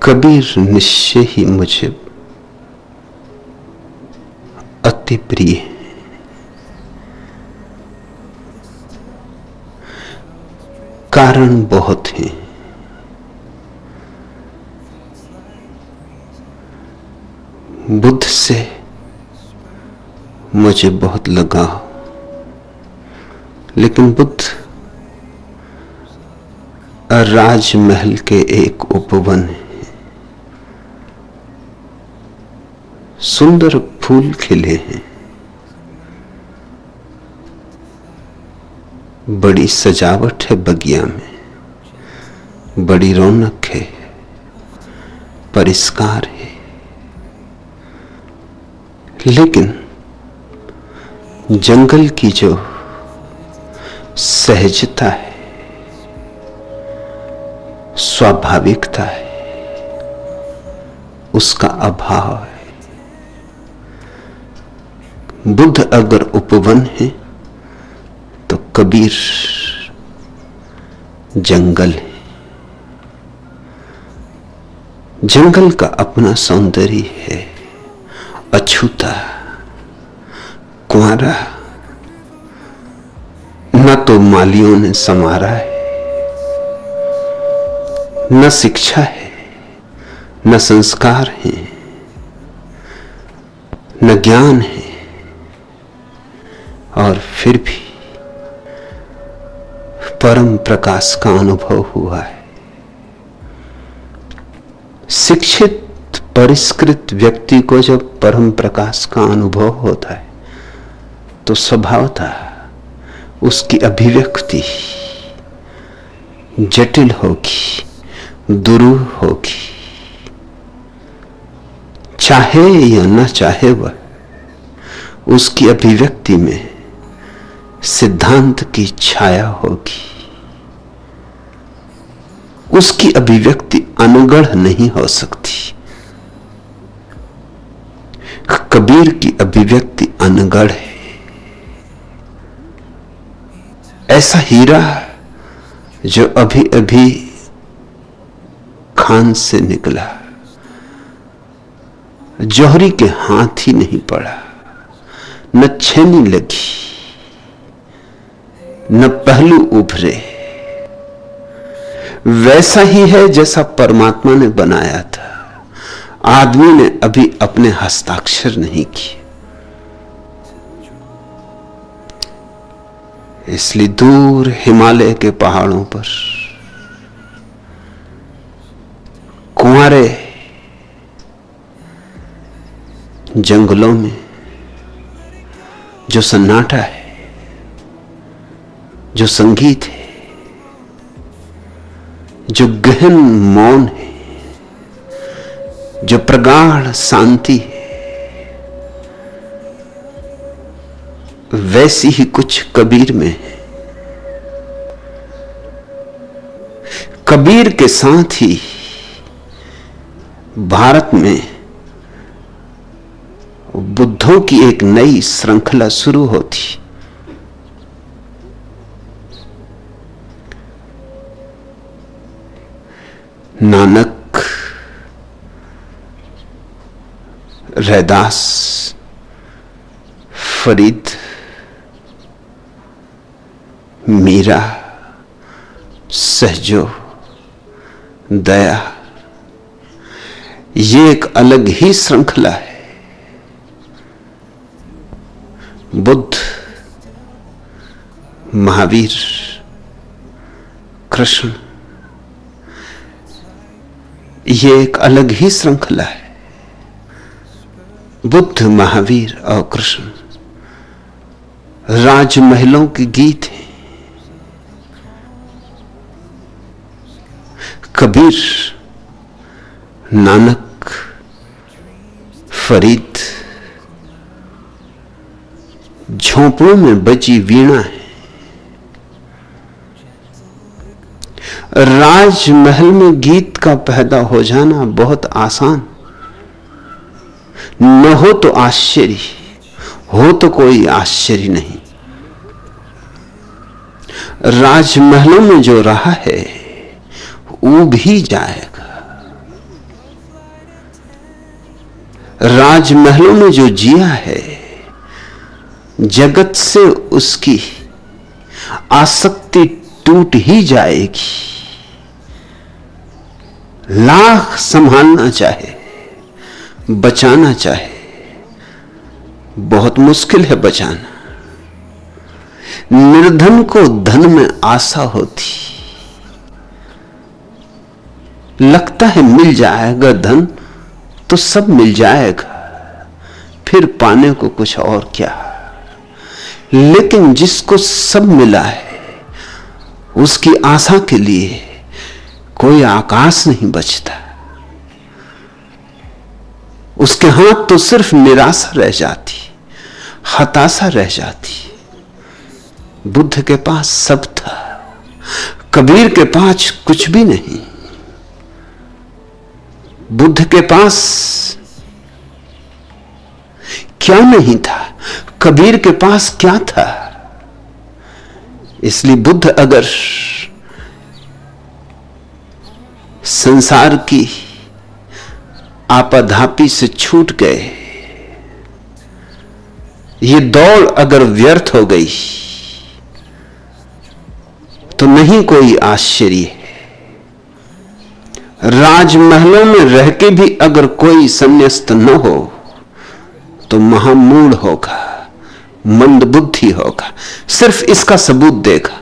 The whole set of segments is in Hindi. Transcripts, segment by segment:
कबीर निश्चय ही मुझे अति प्रिय है। कारण बहुत हैं। बुद्ध से मुझे बहुत लगाव, लेकिन बुद्ध राजमहल के एक उपवन है। सुंदर फूल खिले हैं, बड़ी सजावट है बगिया में, बड़ी रौनक है, परिष्कार है, लेकिन जंगल की जो सहजता है, स्वाभाविकता है, उसका अभाव है। बुद्ध अगर उपवन है तो कबीर जंगल है। जंगल का अपना सौंदर्य है, अछूता, कुंवारा, न तो मालियों ने संवारा है, न शिक्षा है, न संस्कार है, न ज्ञान है, और फिर भी परम प्रकाश का अनुभव हुआ है। शिक्षित परिष्कृत व्यक्ति को जब परम प्रकाश का अनुभव होता है तो स्वभावतः उसकी अभिव्यक्ति जटिल होगी, दुरूह होगी। चाहे या न चाहे वह, उसकी अभिव्यक्ति में सिद्धांत की छाया होगी। उसकी अभिव्यक्ति अनुगढ़ नहीं हो सकती। कबीर की अभिव्यक्ति अनुगढ़ है। ऐसा हीरा जो अभी अभी खान से निकला, जौहरी के हाथ ही नहीं पड़ा, न छेनी लगी, न पहलू उभरे, वैसा ही है जैसा परमात्मा ने बनाया था। आदमी ने अभी अपने हस्ताक्षर नहीं किए। इसलिए दूर हिमालय के पहाड़ों पर कुंवारे जंगलों में जो सन्नाटा है, जो संगीत है, जो गहन मौन है, जो प्रगाढ़ शांति है, वैसी ही कुछ कबीर में है। कबीर के साथ ही भारत में बुद्धों की एक नई श्रृंखला शुरू होती। नानक, रैदास, फरीद, मीरा, सहजो, दया, ये एक अलग ही श्रृंखला है। बुद्ध, महावीर, कृष्ण, ये एक अलग ही श्रृंखला है। बुद्ध, महावीर और कृष्ण राजमहलों के गीत हैं। कबीर, नानक, फरीद झोंपड़ों में बजी वीणा है। राजमहल में गीत का पैदा हो जाना बहुत आसान, न हो तो आश्चर्य, हो तो कोई आश्चर्य नहीं। राजमहलों में जो रहा है ऊब ही जाएगा। राजमहलों में जो जिया है, जगत से उसकी आसक्ति टूट ही जाएगी। लाख संभालना चाहे, बचाना चाहे, बहुत मुश्किल है बचाना। निर्धन को धन में आशा होती, लगता है मिल जाएगा धन तो सब मिल जाएगा, फिर पाने को कुछ और क्या। लेकिन जिसको सब मिला है, उसकी आशा के लिए कोई आकाश नहीं बचता। उसके हाथ तो सिर्फ निराशा रह जाती, हताशा रह जाती। बुद्ध के पास सब था, कबीर के पास कुछ भी नहीं। बुद्ध के पास क्या नहीं था, कबीर के पास क्या था। इसलिए बुद्ध अगर संसार की आपाधापी से छूट गए, ये दौड़ अगर व्यर्थ हो गई, तो नहीं कोई आश्चर्य है। राजमहलों में रह के भी अगर कोई संन्यास्त न हो तो महामूढ़ होगा, मंदबुद्धि होगा। सिर्फ इसका सबूत देगा।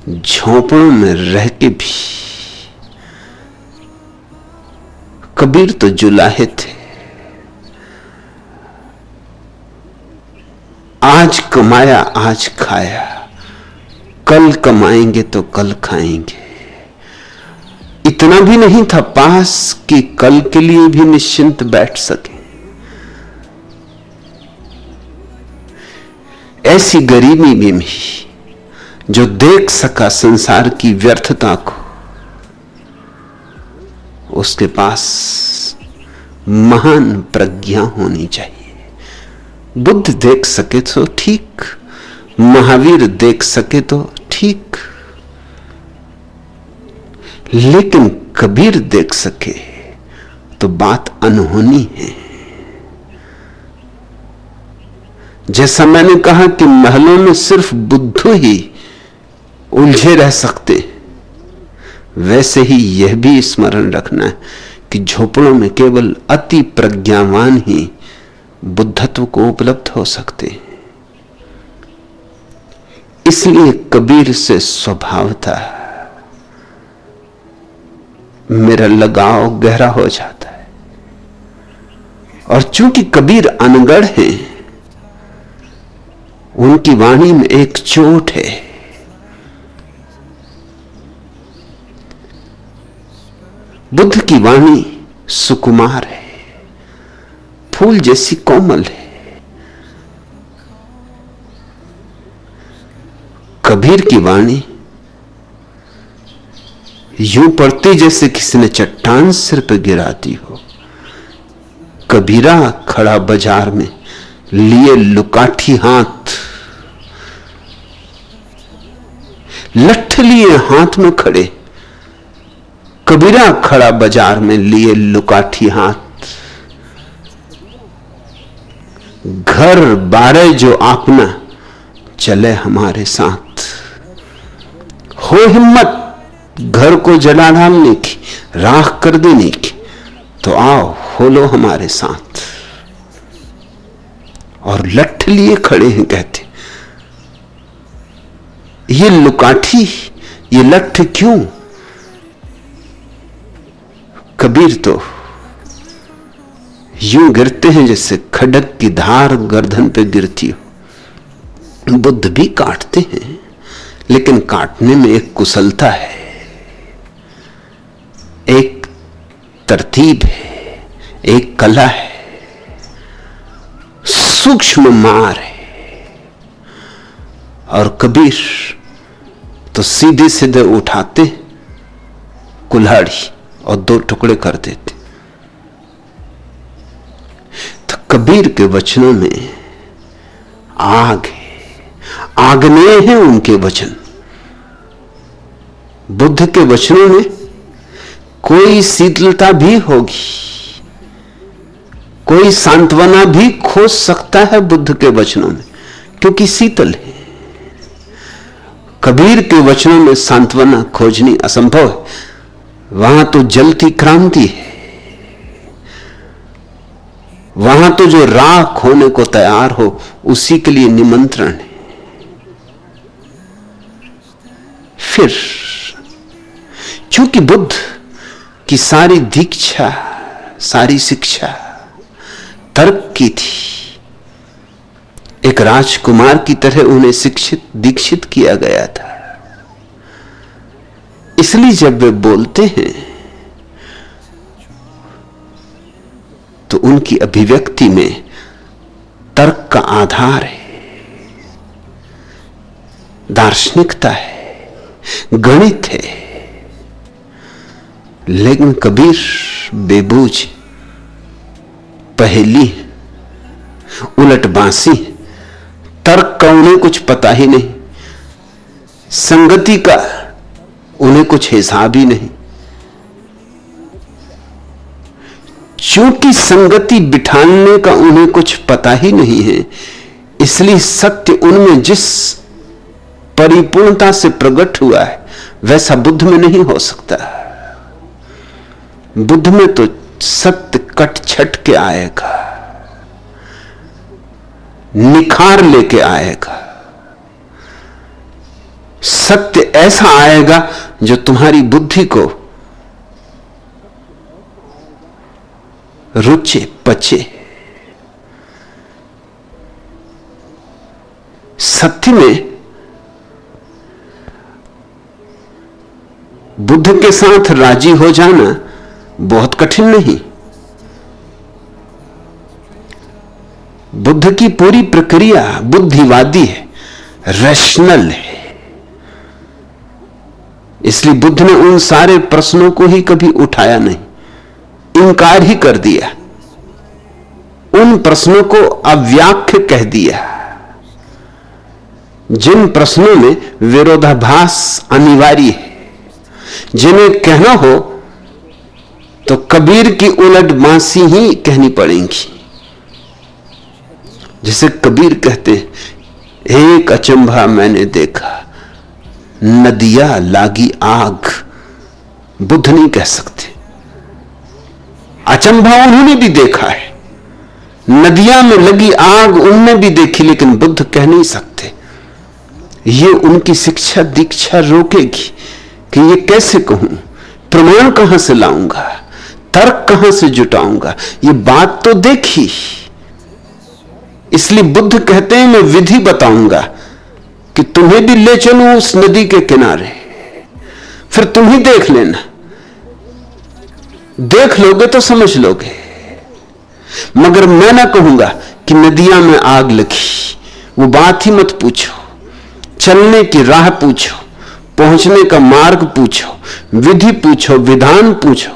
झोंपड़ों में रह के भी कबीर तो जुलाहे थे। आज कमाया आज खाया, कल कमाएंगे तो कल खाएंगे। इतना भी नहीं था पास कि कल के लिए भी निश्चिंत बैठ सके। ऐसी गरीबी में भी जो देख सका संसार की व्यर्थता को, उसके पास महान प्रज्ञा होनी चाहिए। बुद्ध देख सके तो ठीक, महावीर देख सके तो ठीक, लेकिन कबीर देख सके तो बात अनहोनी है। जैसा मैंने कहा कि महलों में सिर्फ बुद्ध ही उलझे रह सकते, वैसे ही यह भी स्मरण रखना है कि झोपड़ों में केवल अति प्रज्ञावान ही बुद्धत्व को उपलब्ध हो सकते हैं। इसलिए कबीर से स्वभाव था मेरा लगाव गहरा हो जाता है। और चूंकि कबीर अनगढ़ हैं, उनकी वाणी में एक चोट है। बुद्ध की वाणी सुकुमार है, फूल जैसी कोमल है। कबीर की वाणी यूं पड़ती जैसे किसी ने चट्टान सिर पर गिरा दी हो। कबीरा खड़ा बाजार में लिए लुकाठी हाथ, लठ लिए हाथ में खड़े। कबीरा खड़ा बाजार में लिए लुकाठी हाथ। घर बारे जो आपना चले हमारे साथ। हो हिम्मत घर को जला डालने की, राख कर देने की, तो आओ हो लो हमारे साथ। और लठ लिए खड़े हैं, कहते ये लुकाठी, ये लठ क्यों? कबीर तो यूं गिरते हैं जैसे खड्ग की धार गर्दन पे गिरती हो। बुद्ध भी काटते हैं, लेकिन काटने में एक कुशलता है, एक तरतीब है, एक कला है, सूक्ष्म मार है। और कबीर तो सीधे सीधे उठाते कुल्हाड़ी और दो टुकड़े कर देते। तो कबीर के वचनों में आग है, आग्नेय है उनके वचन। बुद्ध के वचनों में कोई शीतलता भी होगी, कोई सांत्वना भी खोज सकता है बुद्ध के वचनों में, क्योंकि शीतल है। कबीर के वचनों में सांत्वना खोजनी असंभव है। वहां तो जलती क्रांति है, वहां तो जो राख होने को तैयार हो उसी के लिए निमंत्रण है। फिर क्योंकि बुद्ध की सारी दीक्षा, सारी शिक्षा तर्क की थी, एक राजकुमार की तरह उन्हें शिक्षित दीक्षित किया गया था। इसलिए जब वे बोलते हैं तो उनकी अभिव्यक्ति में तर्क का आधार है, दार्शनिकता है, गणित है। लेकिन कबीर बेबूझ, पहेली, उलटबांसी, तर्क का उन्हें कुछ पता ही नहीं, संगति का उन्हें कुछ हिसाब ही नहीं। चूंकि संगति बिठाने का उन्हें कुछ पता ही नहीं है, इसलिए सत्य उनमें जिस परिपूर्णता से प्रकट हुआ है वैसा बुद्ध में नहीं हो सकता। बुद्ध में तो सत्य कट छट के आएगा, निखार लेके आएगा। सत्य ऐसा आएगा जो तुम्हारी बुद्धि को रुचे, पचे। सत्य में बुद्ध के साथ राजी हो जाना बहुत कठिन नहीं। बुद्ध की पूरी प्रक्रिया बुद्धिवादी है, रैशनल है। इसलिए बुद्ध ने उन सारे प्रश्नों को ही कभी उठाया नहीं, इनकार ही कर दिया, उन प्रश्नों को अव्याख्य कह दिया। जिन प्रश्नों में विरोधाभास अनिवार्य है, जिन्हें कहना हो तो कबीर की उलटबांसी ही कहनी पड़ेगी। जैसे कबीर कहते, एक अचंभा मैंने देखा, नदिया लागी आग। बुद्ध नहीं कह सकते। अचंभा उन्होंने भी देखा है, नदियां में लगी आग उनने भी देखी, लेकिन बुद्ध कह नहीं सकते। ये उनकी शिक्षा दीक्षा रोकेगी कि ये कैसे कहूं, प्रमाण कहां से लाऊंगा, तर्क कहां से जुटाऊंगा, ये बात तो देखी। इसलिए बुद्ध कहते हैं मैं विधि बताऊंगा कि तुम्हें भी ले चलूं उस नदी के किनारे, फिर तुम ही देख लेना, देख लोगे तो समझ लोगे। मगर मैं ना कहूंगा कि नदियां में आग लगी, वो बात ही मत पूछो। चलने की राह पूछो, पहुंचने का मार्ग पूछो, विधि पूछो, विधान पूछो,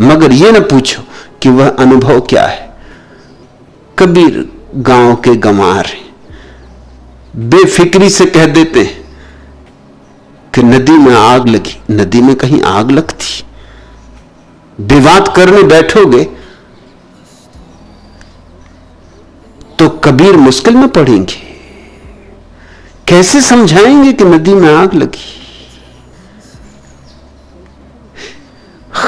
मगर यह ना पूछो कि वह अनुभव क्या है। कबीर गांव के गंवार हैं, बेफिक्री से कह देते हैं कि नदी में आग लगी। नदी में कहीं आग लगती? विवाद करने बैठोगे तो कबीर मुश्किल में पड़ेंगे। कैसे समझाएंगे कि नदी में आग लगी?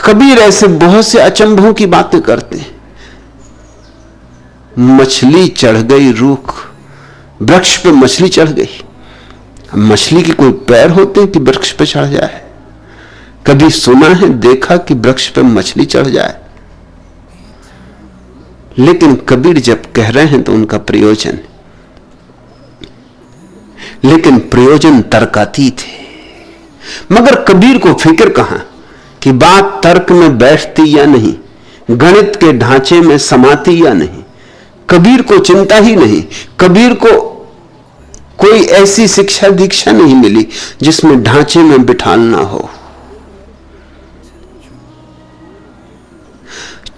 कबीर ऐसे बहुत से अचंभों की बातें करते हैं। मछली चढ़ गई रूख, वृक्ष पे मछली चढ़ गई। मछली के कोई पैर होते हैं कि वृक्ष पे चढ़ जाए? कभी सुना है, देखा कि वृक्ष पे मछली चढ़ जाए? लेकिन कबीर जब कह रहे हैं तो उनका प्रयोजन, लेकिन प्रयोजन तर्कातीत है। मगर कबीर को फिक्र कहां कि बात तर्क में बैठती या नहीं, गणित के ढांचे में समाती या नहीं। कबीर को चिंता ही नहीं। कबीर को कोई ऐसी शिक्षा दीक्षा नहीं मिली जिसमें ढांचे में बिठालना हो।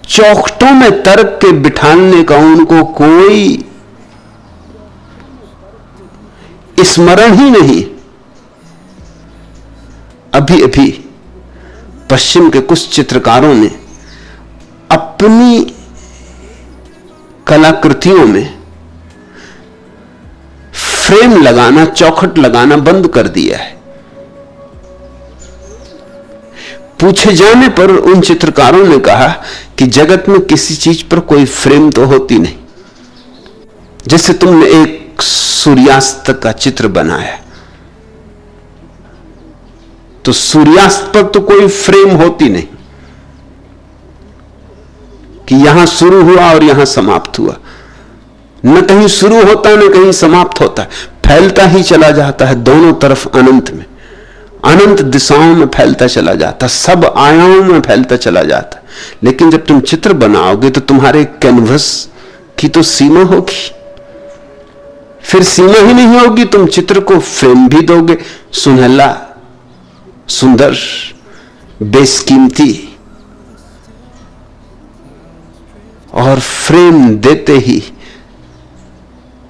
चौखटों में तर्क के बिठाने का उनको कोई स्मरण ही नहीं। अभी अभी पश्चिम के कुछ चित्रकारों ने अपनी कलाकृतियों में फ्रेम लगाना, चौखट लगाना बंद कर दिया है। पूछे जाने पर उन चित्रकारों ने कहा कि जगत में किसी चीज पर कोई फ्रेम तो होती नहीं। जैसे तुमने एक सूर्यास्त का चित्र बनाया, तो सूर्यास्त पर तो कोई फ्रेम होती नहीं कि यहां शुरू हुआ और यहां समाप्त हुआ। न कहीं शुरू होता न कहीं समाप्त होता, फैलता ही चला जाता है दोनों तरफ अनंत में, अनंत दिशाओं में फैलता चला जाता, सब आयामों में फैलता चला जाता। लेकिन जब तुम चित्र बनाओगे तो तुम्हारे कैनवस की तो सीमा होगी, फिर सीमा ही नहीं होगी। तुम चित्र को फ्रेम भी दोगे, सुनहला, सुंदर, बेशकीमती, और फ्रेम देते ही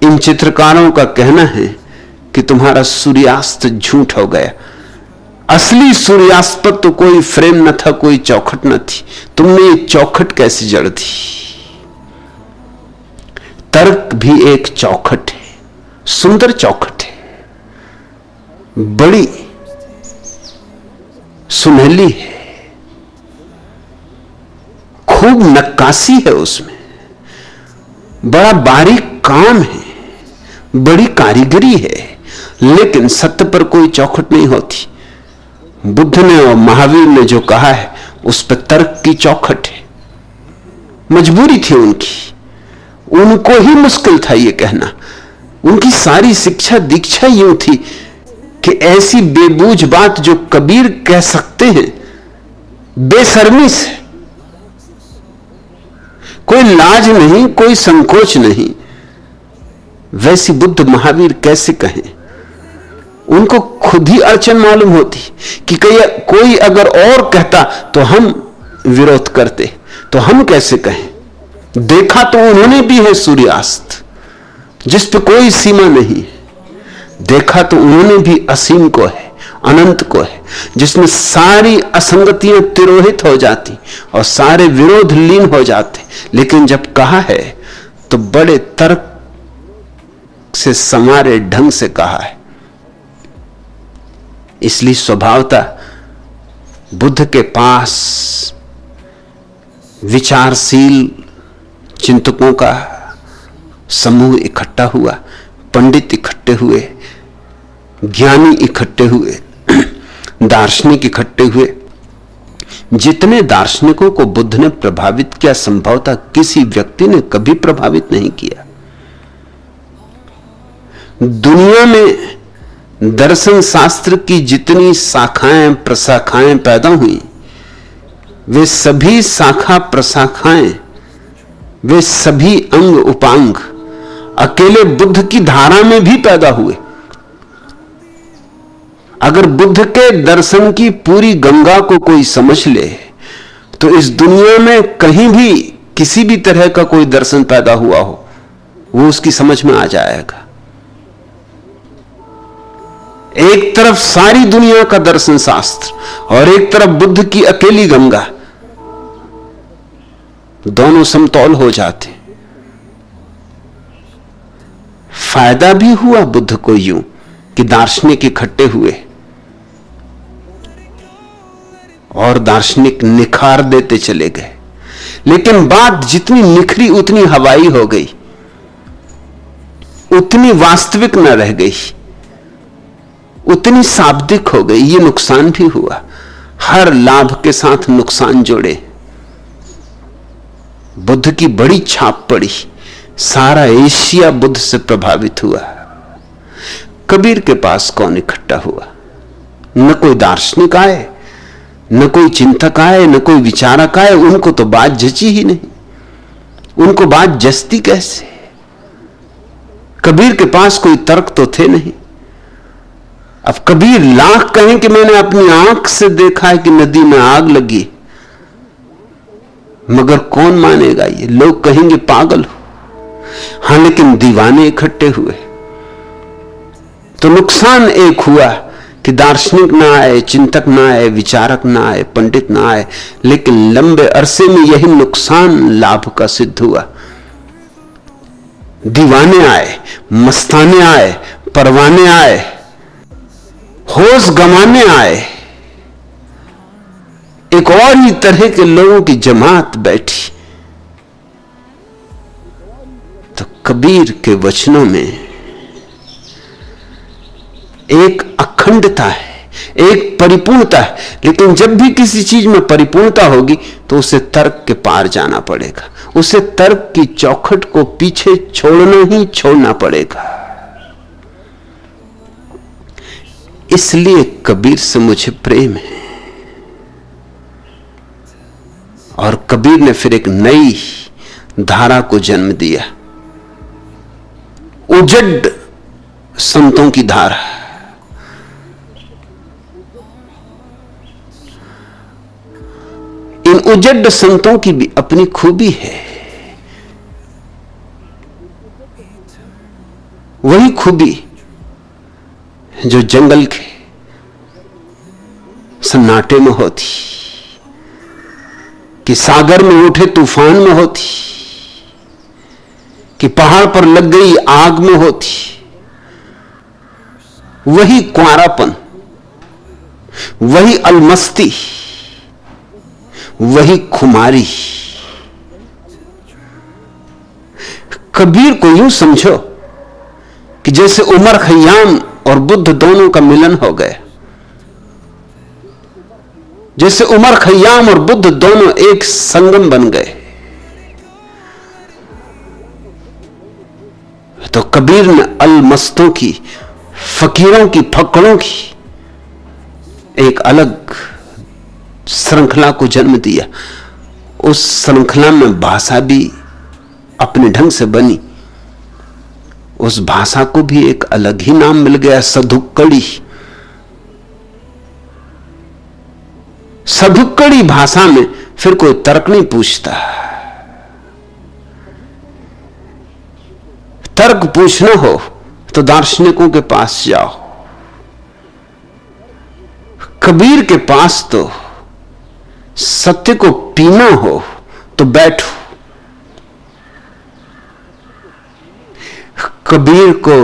इन चित्रकारों का कहना है कि तुम्हारा सूर्यास्त झूठ हो गया। असली सूर्यास्त पर तो कोई फ्रेम न था, कोई चौखट न थी। तुमने ये चौखट कैसे जड़ दी? तर्क भी एक चौखट है, सुंदर चौखट है, बड़ी सुनहली है, खूब नक्काशी है उसमें, बड़ा बारीक काम है, बड़ी कारीगरी है, लेकिन सत्य पर कोई चौखट नहीं होती। बुद्ध ने और महावीर ने जो कहा है उस पर तर्क की चौखट है। मजबूरी थी उनकी, उनको ही मुश्किल था ये कहना। उनकी सारी शिक्षा दीक्षा यूं थी कि ऐसी बेबूझ बात जो कबीर कह सकते हैं बेशर्मी से, कोई लाज नहीं, कोई संकोच नहीं, वैसी बुद्ध महावीर कैसे कहें? उनको खुद ही अड़चन मालूम होती कि कोई अगर और कहता तो हम विरोध करते, तो हम कैसे कहें? देखा तो उन्होंने भी है सूर्यास्त जिस पे कोई सीमा नहीं, देखा तो उन्होंने भी असीम को है, अनंत को है, जिसमें सारी असंगतियां तिरोहित हो जाती और सारे विरोध लीन हो जाते। लेकिन जब कहा है तो बड़े तर्क से समारे ढंग से कहा है। इसलिए स्वभावतः बुद्ध के पास विचारशील चिंतकों का समूह इकट्ठा हुआ, पंडित इकट्ठे हुए, ज्ञानी इकट्ठे हुए, दार्शनिक इकट्ठे हुए। जितने दार्शनिकों को बुद्ध ने प्रभावित किया, संभवतः किसी व्यक्ति ने कभी प्रभावित नहीं किया। दुनिया में दर्शन शास्त्र की जितनी शाखाएं प्रशाखाएं पैदा हुई, वे सभी शाखा प्रशाखाएं, वे सभी अंग उपांग अकेले बुद्ध की धारा में भी पैदा हुए। अगर बुद्ध के दर्शन की पूरी गंगा को कोई समझ ले तो इस दुनिया में कहीं भी किसी भी तरह का कोई दर्शन पैदा हुआ हो वो उसकी समझ में आ जाएगा। एक तरफ सारी दुनिया का दर्शन शास्त्र और एक तरफ बुद्ध की अकेली गंगा, दोनों समतौल हो जाते। फायदा भी हुआ बुद्ध को यूं कि दार्शनिक इकट्ठे हुए और दार्शनिक निखार देते चले गए। लेकिन बात जितनी निखरी उतनी हवाई हो गई, उतनी वास्तविक न रह गई, उतनी शाब्दिक हो गई। ये नुकसान भी हुआ, हर लाभ के साथ नुकसान जोड़े। बुद्ध की बड़ी छाप पड़ी, सारा एशिया बुद्ध से प्रभावित हुआ। कबीर के पास कौन इकट्ठा हुआ? न कोई दार्शनिक आए, न कोई चिंतक आए, न कोई विचारक आए। उनको तो बात जची ही नहीं, उनको बात जचती कैसे? कबीर के पास कोई तर्क तो थे नहीं। अब कबीर लाख कहें कि मैंने अपनी आंख से देखा है कि नदी में आग लगी, मगर कौन मानेगा? ये लोग कहेंगे पागल हो। हां, लेकिन दीवाने इकट्ठे हुए तो नुकसान एक हुआ कि दार्शनिक ना आए, चिंतक ना आए, विचारक ना आए, पंडित ना आए, लेकिन लंबे अरसे में यही नुकसान लाभ का सिद्ध हुआ। दीवाने आए, मस्ताने आए, परवाने आए, होश गंवाने आए, एक और ही तरह के लोगों की जमात बैठी। तो कबीर के वचनों में एक अखंडता है, एक परिपूर्णता है, लेकिन जब भी किसी चीज में परिपूर्णता होगी तो उसे तर्क के पार जाना पड़ेगा, उसे तर्क की चौखट को पीछे छोड़ना ही छोड़ना पड़ेगा। इसलिए कबीर से मुझे प्रेम है। और कबीर ने फिर एक नई धारा को जन्म दिया, उजड संतों की धारा। इन उजड संतों की भी अपनी खूबी है। वही खूबी जो जंगल के सन्नाटे में होती, कि सागर में उठे तूफान में होती, कि पहाड़ पर लग गई आग में होती। वही कुंवारापन, वही अलमस्ती, वही खुमारी। कबीर को यूं समझो कि जैसे उमर खय्याम और बुद्ध दोनों का मिलन हो गया, जैसे उमर खय्याम और बुद्ध दोनों एक संगम बन गए। तो कबीर ने अलमस्तों की, फकीरों की, फकड़ों की एक अलग श्रृंखला को जन्म दिया। उस श्रृंखला में भाषा भी अपने ढंग से बनी। उस भाषा को भी एक अलग ही नाम मिल गया, सधुक्कड़ी। सधुक्कड़ी भाषा में फिर कोई तर्क नहीं पूछता। तर्क पूछना हो तो दार्शनिकों के पास जाओ, कबीर के पास तो सत्य को पीना हो तो बैठो। कबीर को